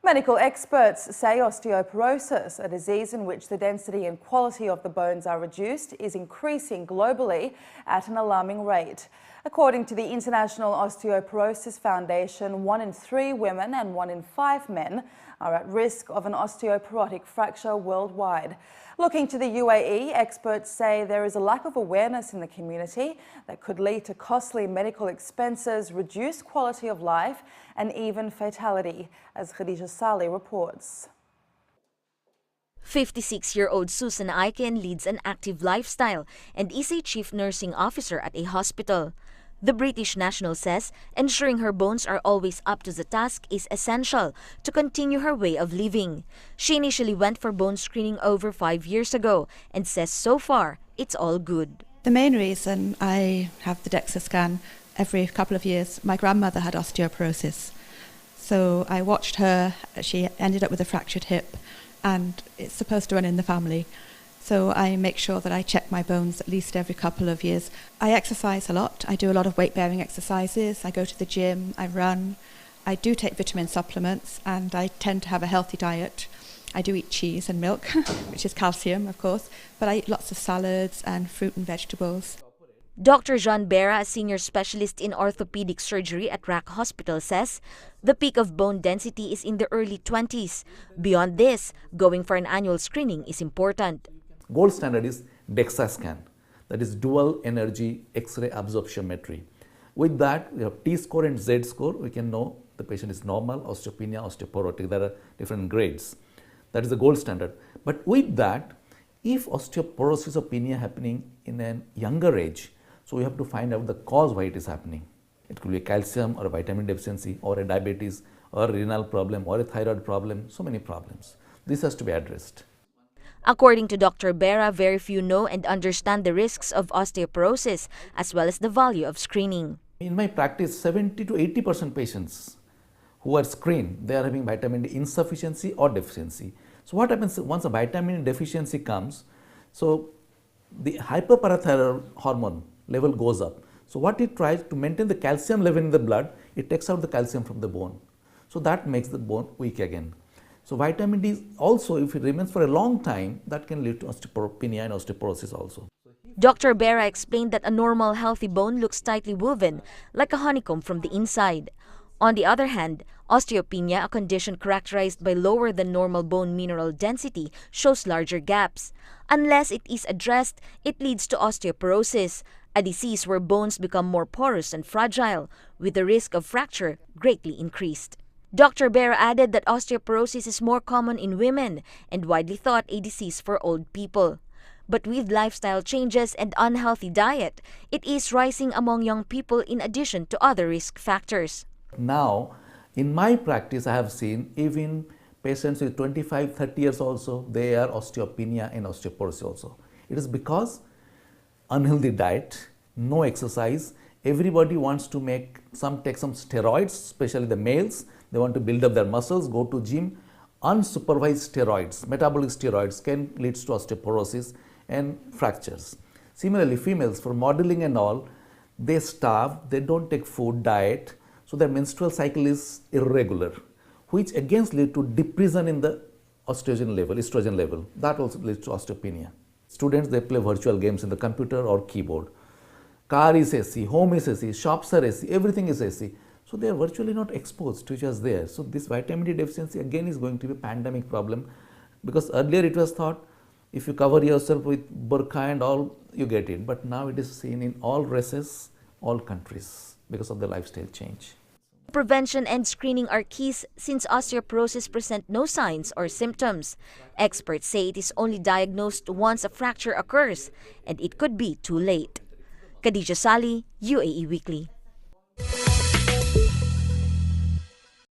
Medical experts say osteoporosis, a disease in which the density and quality of the bones are reduced, is increasing globally at an alarming rate. According to the International Osteoporosis Foundation, 1 in 3 women and 1 in 5 men are at risk of an osteoporotic fracture worldwide. Looking to the UAE, experts say there is a lack of awareness in the community that could lead to costly medical expenses, reduced quality of life, and even fatality, as Khadijah Sall reports. 56-year-old Susan Alken leads an active lifestyle and is a chief nursing officer at a hospital. The British national says ensuring her bones are always up to the task is essential to continue her way of living. She initially went for bone screening over 5 years ago and says so far it's all good. The main reason I have the DEXA scan every couple of years, my grandmother had osteoporosis. So I watched her, she ended up with a fractured hip, and it's supposed to run in the family. So I make sure that I check my bones at least every couple of years. I exercise a lot. I do a lot of weight-bearing exercises. I go to the gym, I run. I do take vitamin supplements, and I tend to have a healthy diet. I do eat cheese and milk, which is calcium, of course, but I eat lots of salads and fruit and vegetables. Dr. Bera, a senior specialist in orthopedic surgery at RAC Hospital, says the peak of bone density is in the early 20s. Beyond this, going for an annual screening is important. Gold standard is DEXA scan, that is dual energy X-ray absorptiometry. With that, we have T-score and Z-score. We can know the patient is normal, osteopenia, osteoporotic. There are different grades. That is the gold standard. But with that, if osteoporosis or penia happening in a younger age, so we have to find out the cause why it is happening. It could be a calcium or a vitamin deficiency or a diabetes or a renal problem or a thyroid problem, so many problems. This has to be addressed. According to Dr. Bera, very few know and understand the risks of osteoporosis as well as the value of screening. In my practice, 70 to 80% patients who are screened, they are having vitamin D insufficiency or deficiency. So what happens once a vitamin D deficiency comes, so the hyperparathyroid hormone level goes up. So what it tries to maintain the calcium level in the blood, it takes out the calcium from the bone. So that makes the bone weak again. So vitamin D also, if it remains for a long time, that can lead to osteopenia and osteoporosis also. Dr. Bera explained that a normal healthy bone looks tightly woven, like a honeycomb from the inside. On the other hand, osteopenia, a condition characterized by lower than normal bone mineral density, shows larger gaps. Unless it is addressed, it leads to osteoporosis, a disease where bones become more porous and fragile, with the risk of fracture greatly increased. Dr. Bera added that osteoporosis is more common in women and widely thought a disease for old people. But with lifestyle changes and unhealthy diet, it is rising among young people in addition to other risk factors. Now, in my practice, I have seen even patients with 25, 30 years also, they are osteopenia and osteoporosis also. It is because unhealthy diet, no exercise, everybody wants to take some steroids, especially the males. They want to build up their muscles, go to gym. Unsupervised steroids, metabolic steroids can lead to osteoporosis and fractures. Similarly, females for modeling and all, they starve, they don't take food, diet, so their menstrual cycle is irregular, which again leads to depression in the estrogen level. That also leads to osteopenia. Students, they play virtual games in the computer or keyboard. Car is AC, home is AC, shops are AC, everything is AC. So they are virtually not exposed to which was there. So this vitamin D deficiency again is going to be a pandemic problem, because earlier it was thought if you cover yourself with burqa and all, you get it. But now it is seen in all races, all countries, because of the lifestyle change. Prevention and screening are keys since osteoporosis present no signs or symptoms. Experts say it is only diagnosed once a fracture occurs, and it could be too late. Khadijah, Sall, UAE Weekly.